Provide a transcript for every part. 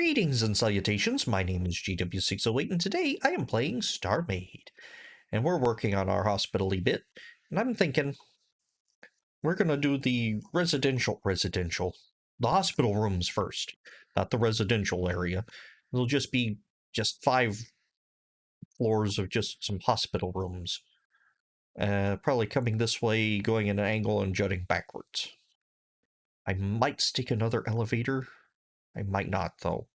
Greetings and salutations, my name is GW608 and today I am playing StarMade. And we're working on our hospital-y bit, and I'm thinking we're gonna do the the hospital rooms first, not the residential area. It'll just be 5 floors of just some hospital rooms. Probably coming this way, going in an angle and jutting backwards. I might stick another elevator. I might not, though.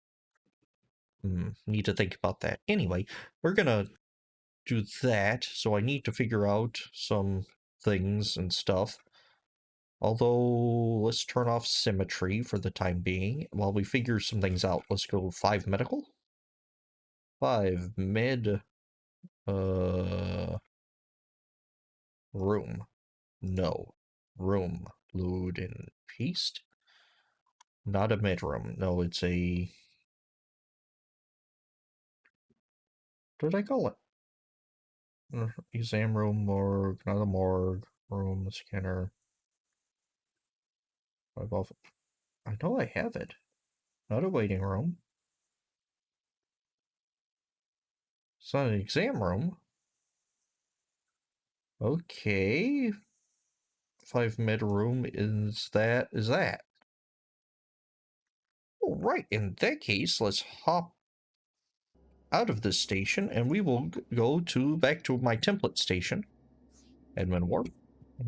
Need to think about that. Anyway, we're gonna do that, so I need to figure out some things and stuff. Although, let's turn off symmetry for the time being while we figure some things out. Let's go 5 medical. 5 med. Room. No. Room. Load and paste. Not a med room. No, it's a... What did I call it? Exam room, morgue, not a morgue. Room, scanner. I know I have it. Not a waiting room. It's not an exam room. Okay. 5 med room is that. All right, in that case, let's hop out of this station and we will go back to my template station. Edmund Warp.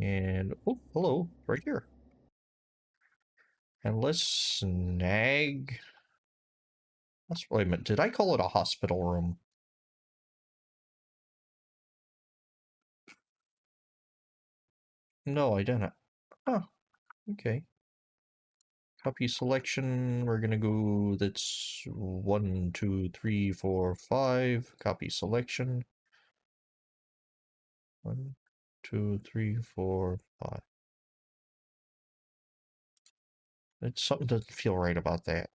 And, oh, hello, right here. And let's snag... Wait a minute, did I call it a hospital room? No, I didn't. Oh, okay. Copy selection, we're gonna go, that's 1, 2, 3, 4, 5. Copy selection. 1, 2, 3, 4, 5. It's something doesn't feel right about that.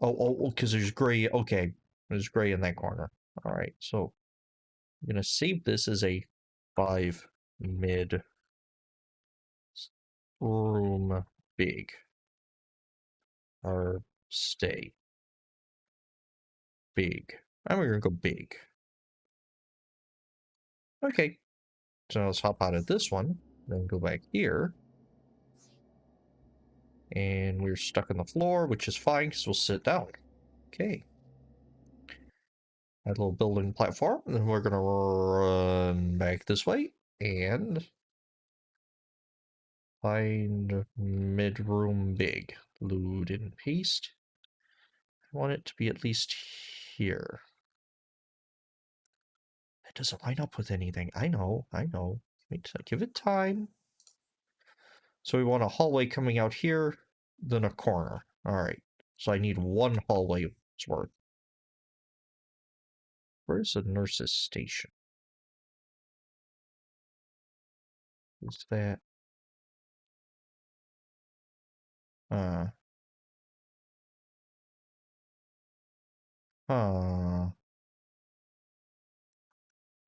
Oh, because there's gray. Okay, there's gray in that corner. All right, so I'm gonna save this as a 5 mid room big or stay big. I'm gonna go big. Okay, so let's hop out of this one, then go back here. And we're stuck on the floor, which is fine because we'll sit down. Okay. That little building platform, and then we're gonna run back this way and find mid-room big. Load and paste. I want it to be at least here. That doesn't line up with anything. I know. Wait, give it time. So we want a hallway coming out here, then a corner. Alright. So I need 1 hallway's worth. Where's the nurse's station? Is that?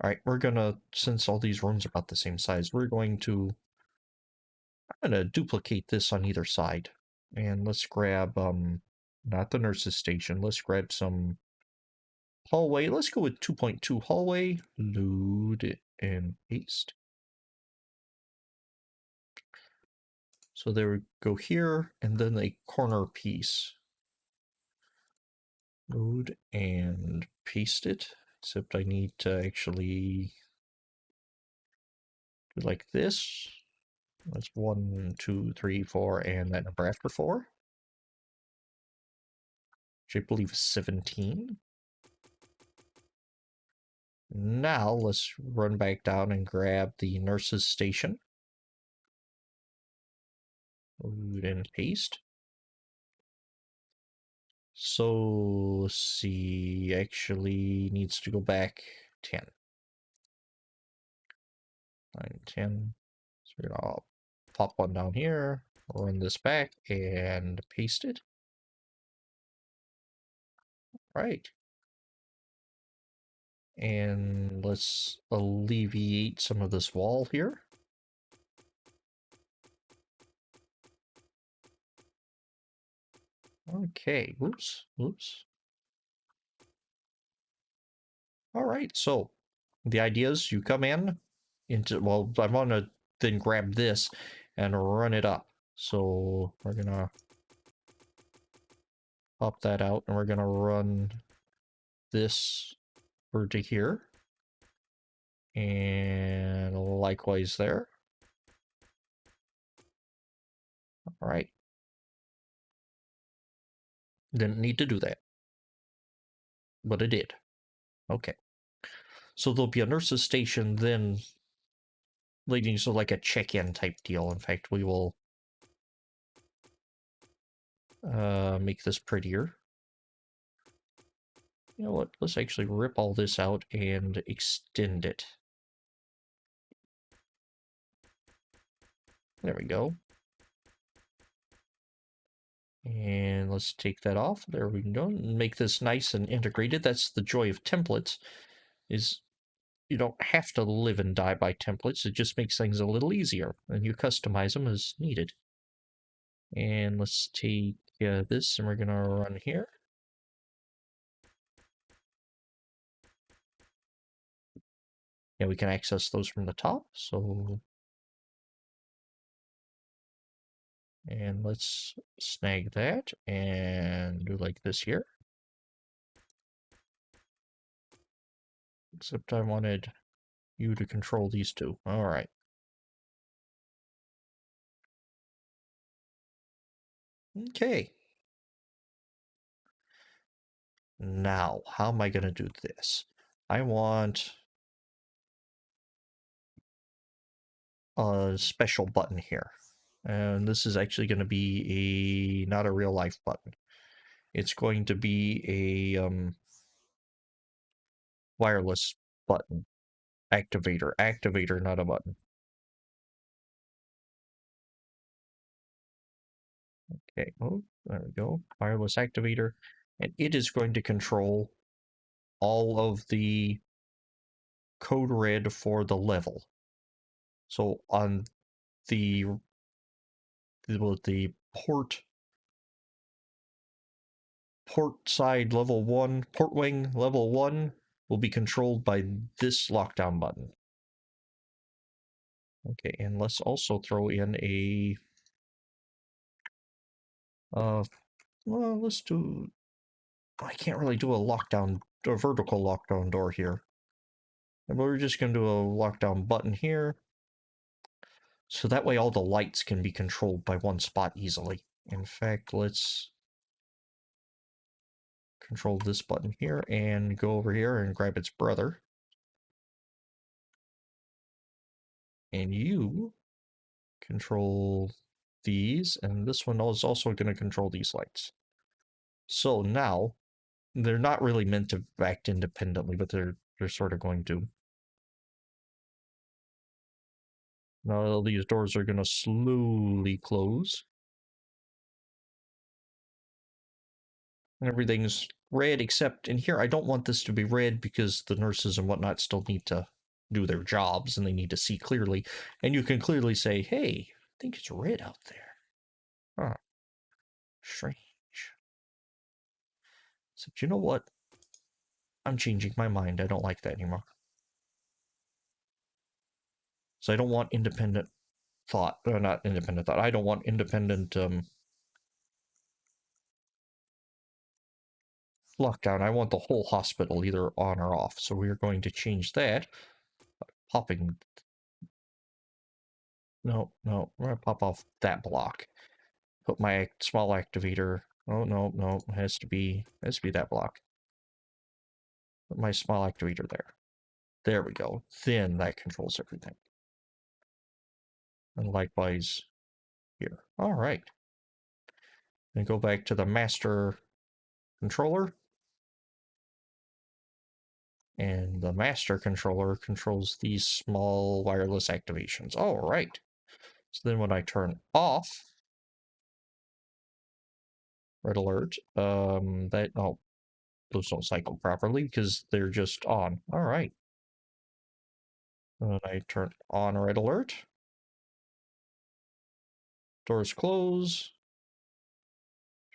Alright, we're gonna, since all these rooms are about the same size, I'm gonna duplicate this on either side. And let's grab, not the nurse's station, let's grab some hallway. Let's go with 2.2 hallway, load it and paste. So there we go here, and then a corner piece. Load and paste it, except I need to actually do like this. That's 1, 2, 3, 4, and that number after 4. Which I believe is 17. Now let's run back down and grab the nurse's station. Load and paste. So let's see, actually needs to go back 10. 9, 10. So we're gonna pop one down here, run this back, and paste it. Right. And let's alleviate some of this wall here. Okay, whoops, whoops. All right, so the idea is you come in into, well, I want to then grab this and run it up. So we're gonna pop that out and we're gonna run this over to here. And likewise there. All right. Didn't need to do that, but it did. Okay. So there'll be a nurse's station then leading to like a check-in type deal. In fact, we will make this prettier. You know what? Let's actually rip all this out and extend it. There we go. And let's take that off. There we go. Make this nice and integrated. That's the joy of templates, is you don't have to live and die by templates. It just makes things a little easier, and you customize them as needed. And let's take this, and we're going to run here. And we can access those from the top. So, and let's snag that and do like this here. Except I wanted you to control these two. All right. Okay. Now, how am I going to do this? I want a special button here. And this is actually going to be not a real life button. It's going to be a wireless button. Activator, not a button. Okay, oh, there we go. Wireless activator. And it is going to control all of the code red for the level. So on the port side level 1, port wing level 1 will be controlled by this lockdown button. Okay, and let's also throw in a well, let's do, I can't really do a vertical lockdown door here. But we're just going to do a lockdown button here. So that way all the lights can be controlled by one spot easily. In fact, let's control this button here and go over here and grab its brother. And you control these, and this one is also going to control these lights. So now, they're not really meant to act independently, but they're sort of going to. Now these doors are going to slowly close. And everything's red except in here. I don't want this to be red because the nurses and whatnot still need to do their jobs and they need to see clearly. And you can clearly say, hey, I think it's red out there. Huh. Strange. Except you know what? I'm changing my mind. I don't like that anymore. So I don't want independent thought. Not independent thought. I don't want independent lockdown. I want the whole hospital either on or off. So we're going to change that. Popping. No, no. We're going to pop off that block. Put my small activator. Oh, no, no. It has to be that block. Put my small activator there. There we go. Then that controls everything. And likewise here. All right. And go back to the master controller. And the master controller controls these small wireless activations. All right. So then when I turn off red alert, oh, those don't cycle properly because they're just on. All right. And I turn on red alert. Doors close.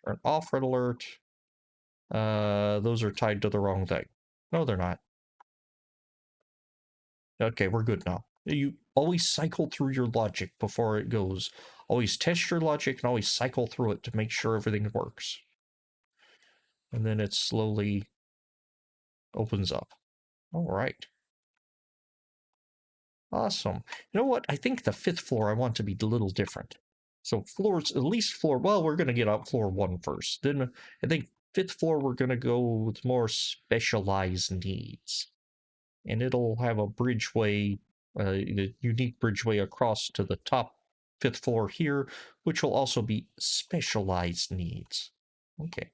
Turn off red alert. Those are tied to the wrong thing. No, they're not. Okay, we're good now. You always cycle through your logic before it goes. Always test your logic and always cycle through it to make sure everything works. And then it slowly opens up. All right. Awesome. You know what? I think the 5th floor I want to be a little different. So floors, at least floor, well, we're going to get up floor 1 first. Then I think 5th floor we're going to go with more specialized needs. And it'll have a bridgeway, a unique bridgeway across to the top 5th floor here, which will also be specialized needs. Okay.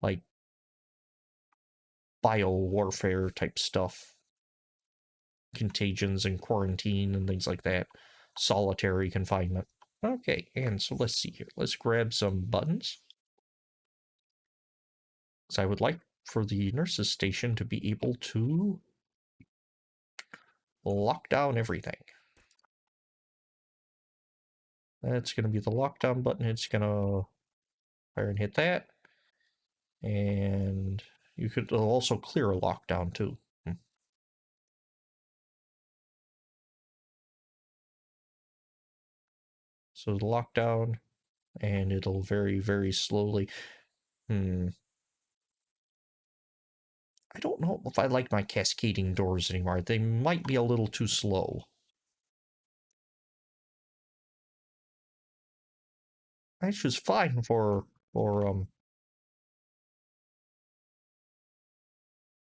Like bio warfare type stuff. Contagions and quarantine and things like that. Solitary confinement. Okay, and so let's see here. Let's grab some buttons. So I would like for the nurses station to be able to lock down everything. That's going to be the lockdown button. It's going to fire and hit that. And you could also clear a lockdown too. So the lockdown, and it'll very, very slowly. I don't know if I like my cascading doors anymore. They might be a little too slow. Which is fine for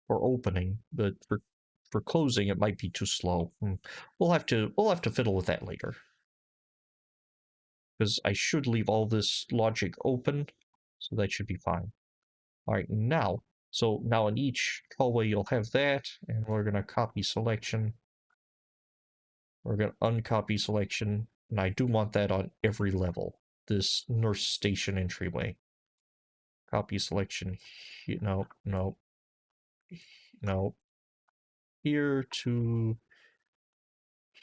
opening, but for closing it might be too slow. We'll have to fiddle with that later. Because I should leave all this logic open, so that should be fine. Alright, now. So now in each hallway you'll have that, and we're gonna copy selection. We're gonna uncopy selection, and I do want that on every level. This nurse station entryway. Copy selection. No, no. No. Here to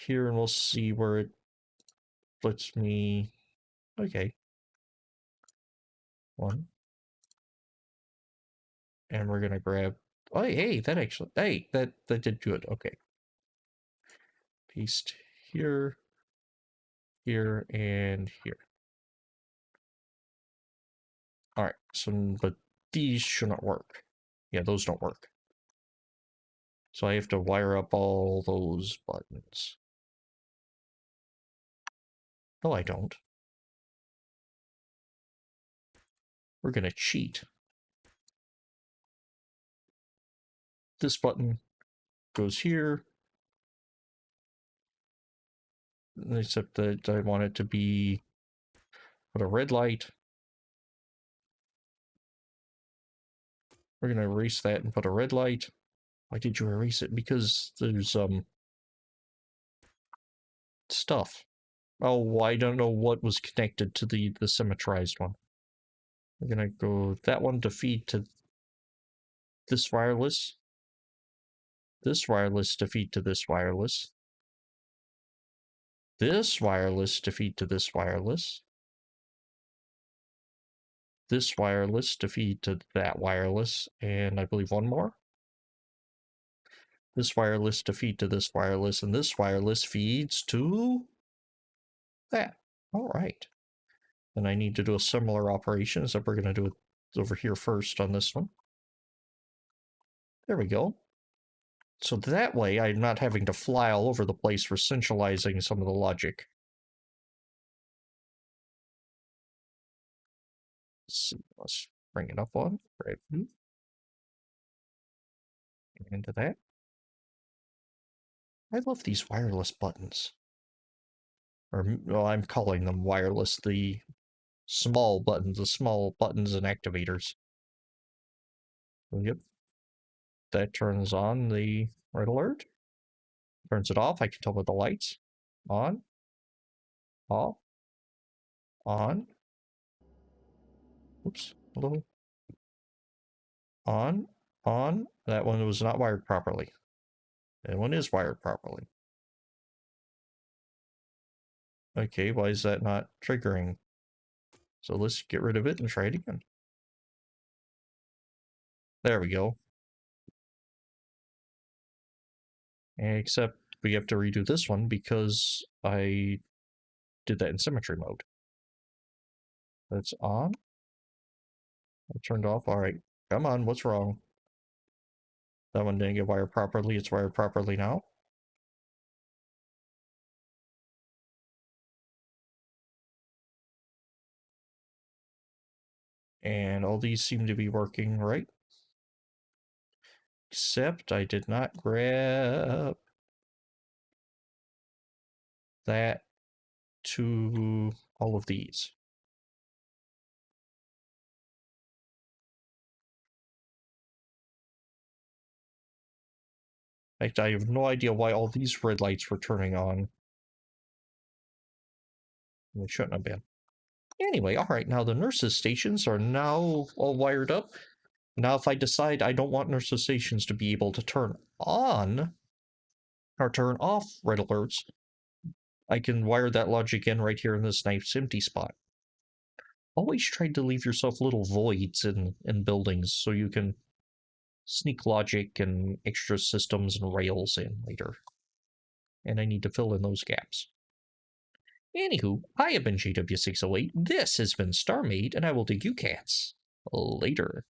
here, and we'll see where it lets me. Okay. 1. And we're gonna grab. Oh, hey, that actually. Hey, that did good. Okay. Paste here, here, and here. All right. So, but these shouldn't work. Yeah, those don't work. So I have to wire up all those buttons. No, I don't. We're gonna cheat. This button goes here. Except that I want it to be with a red light. We're gonna erase that and put a red light. Why did you erase it? Because there's stuff. Oh, I don't know what was connected to the symmetrized one. We're gonna go that one to feed to this wireless. This wireless to feed to this wireless. This wireless to feed to this wireless. This wireless to feed to that wireless, and I believe one more. This wireless to feed to this wireless, and this wireless feeds to that. All right. And I need to do a similar operation, except we're going to do it over here first on this one. There we go. So that way I'm not having to fly all over the place for centralizing some of the logic. Let's bring it up on. Right. Into that. I love these wireless buttons. Or, well, I'm calling them wireless, the small buttons and activators. Yep. That turns on the red alert. Turns it off. I can tell by the lights. On. Off. On. Oops. Hello. On. On. That one was not wired properly. That one is wired properly. Okay, why is that not triggering? So let's get rid of it and try it again. There we go. Except we have to redo this one because I did that in symmetry mode. That's on. I turned off. All right. Come on, what's wrong? That one didn't get wired properly. It's wired properly now. And all these seem to be working right. Except I did not grab that to all of these. In fact, I have no idea why all these red lights were turning on. They shouldn't have been. Anyway, alright, now the nurses' stations are now all wired up. Now if I decide I don't want nurses' stations to be able to turn on or turn off red alerts, I can wire that logic in right here in this nice empty spot. Always try to leave yourself little voids in buildings so you can sneak logic and extra systems and rails in later. And I need to fill in those gaps. Anywho, I have been JW608, this has been StarMade, and I will dig you cats later.